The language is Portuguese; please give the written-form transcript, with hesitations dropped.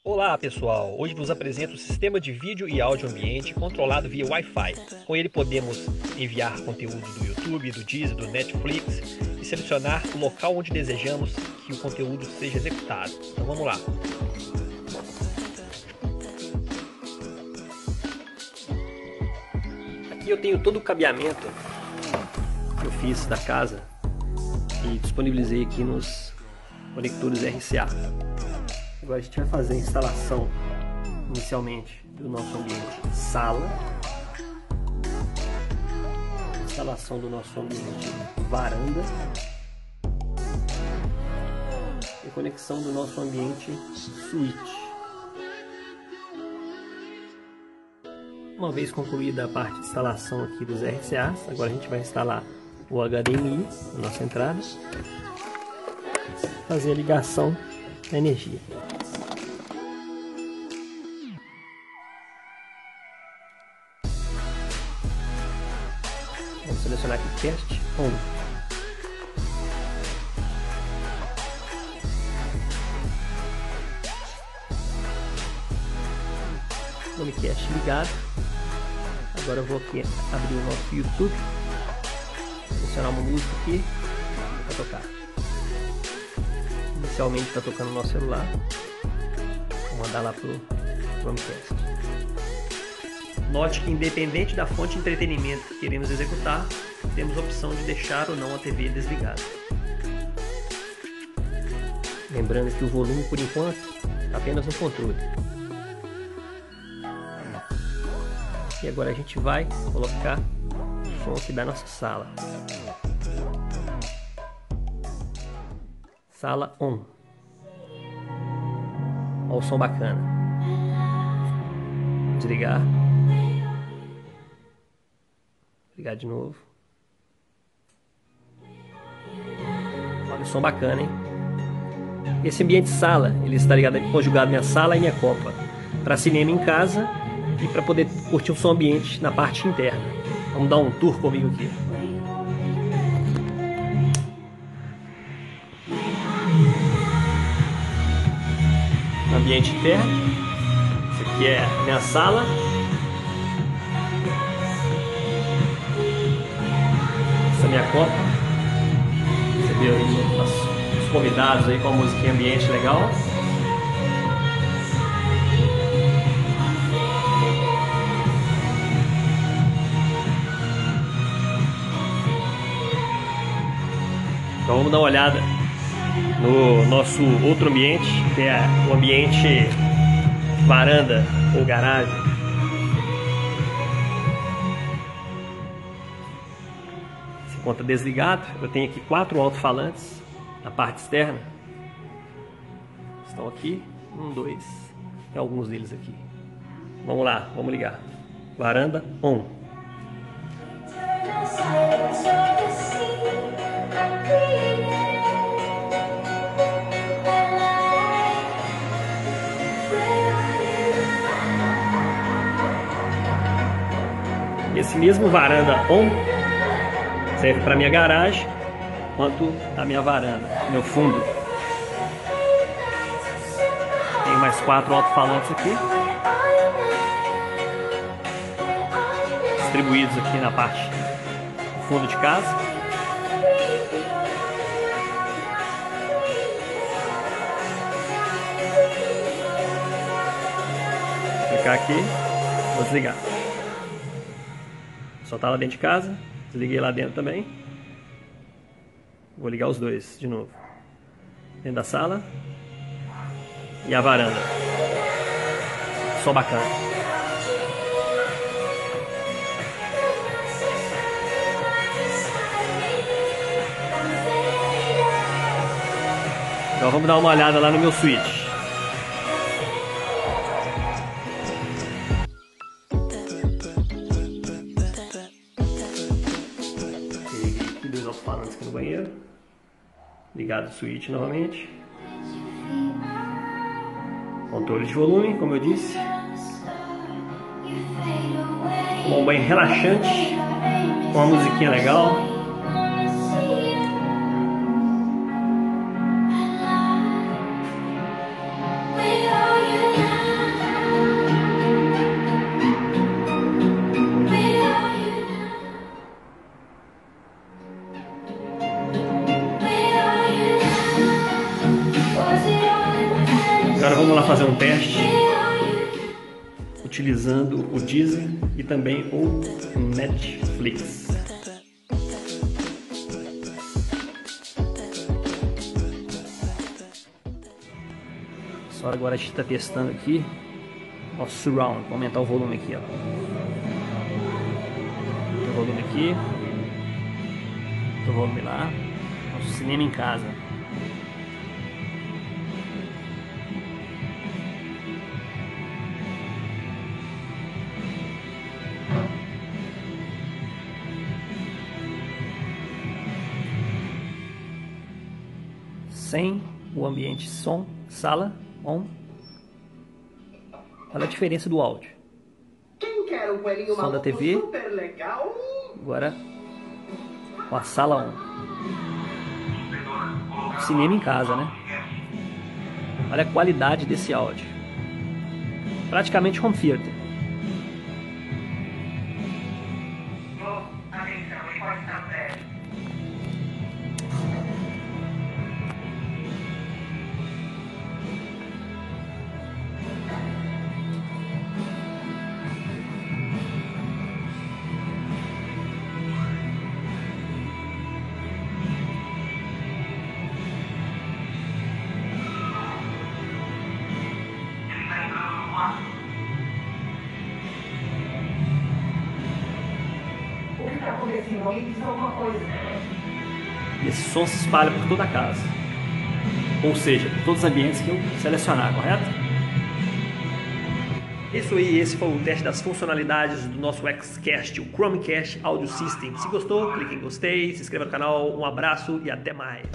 Olá pessoal, hoje vos apresento o sistema de vídeo e áudio ambiente controlado via Wi-Fi. Com ele podemos enviar conteúdo do YouTube, do Deezer, do Netflix e selecionar o local onde desejamos que o conteúdo seja executado. Então vamos lá. Aqui eu tenho todo o cabeamento que eu fiz da casa e disponibilizei aqui nos conectores RCA. Agora a gente vai fazer a instalação inicialmente do nosso ambiente sala, instalação do nosso ambiente varanda e conexão do nosso ambiente suíte. Uma vez concluída a parte de instalação aqui dos RCAs, agora a gente vai instalar o HDMI na nossa entrada, fazer a ligação da energia. Vamos selecionar aqui Cast On. Cast ligado. Agora eu vou aqui abrir o nosso YouTube, selecionar uma música aqui para tocar. Inicialmente está tocando no nosso celular. Vou mandar lá pro Chromecast. Note que independente da fonte de entretenimento que queremos executar, temos a opção de deixar ou não a TV desligada. Lembrando que o volume por enquanto está apenas no controle. E agora a gente vai colocar o som aqui da nossa sala. Sala on. Olha o som bacana. Desligar. Ligar de novo. Olha o som bacana, hein? Esse ambiente sala, ele está ligado, conjugado minha sala e minha copa, para cinema em casa e para poder curtir um som ambiente na parte interna. Vamos dar um tour comigo aqui. Ambiente interno. Essa aqui é a minha sala. Essa é a minha copa. Você viu aí os convidados aí com a musiquinha ambiente legal. Então vamos dar uma olhada no nosso outro ambiente, que é o ambiente varanda ou garagem. Se encontra desligado. Eu tenho aqui 4 alto-falantes na parte externa. Estão aqui, 1, 2, tem alguns deles aqui. Vamos lá, vamos ligar. Varanda on. Esse mesmo varanda on serve para minha garagem quanto a minha varanda, meu fundo. Tem mais 4 alto-falantes aqui, distribuídos aqui na parte do fundo de casa. Vou clicar aqui, vou desligar. Só tá lá dentro de casa, desliguei lá dentro também. Vou ligar os dois de novo. Dentro da sala e a varanda. Só bacana. Então vamos dar uma olhada lá no meu switch. Alto-falantes aqui no banheiro. Ligado o switch novamente. Controle de volume, como eu disse. Um banho relaxante, com uma musiquinha legal. Agora vamos lá fazer um teste utilizando o Deezer e também o Netflix. Só agora a gente está testando aqui o surround. Vou aumentar o volume aqui, ó. O volume aqui, o volume lá. Nosso cinema em casa. Sem o ambiente som, sala, on. Olha a diferença do áudio. Som da TV. Agora com a sala on. Cinema em casa, né? Olha a qualidade desse áudio. Praticamente home theater. O que está acontecendo? Alguém precisa alguma coisa. E esse som se espalha por toda a casa. Ou seja, por todos os ambientes que eu selecionar, correto? Isso aí, esse foi o teste das funcionalidades do nosso XCast, o Chromecast Audio System. Se gostou, clique em gostei, se inscreva no canal, um abraço e até mais.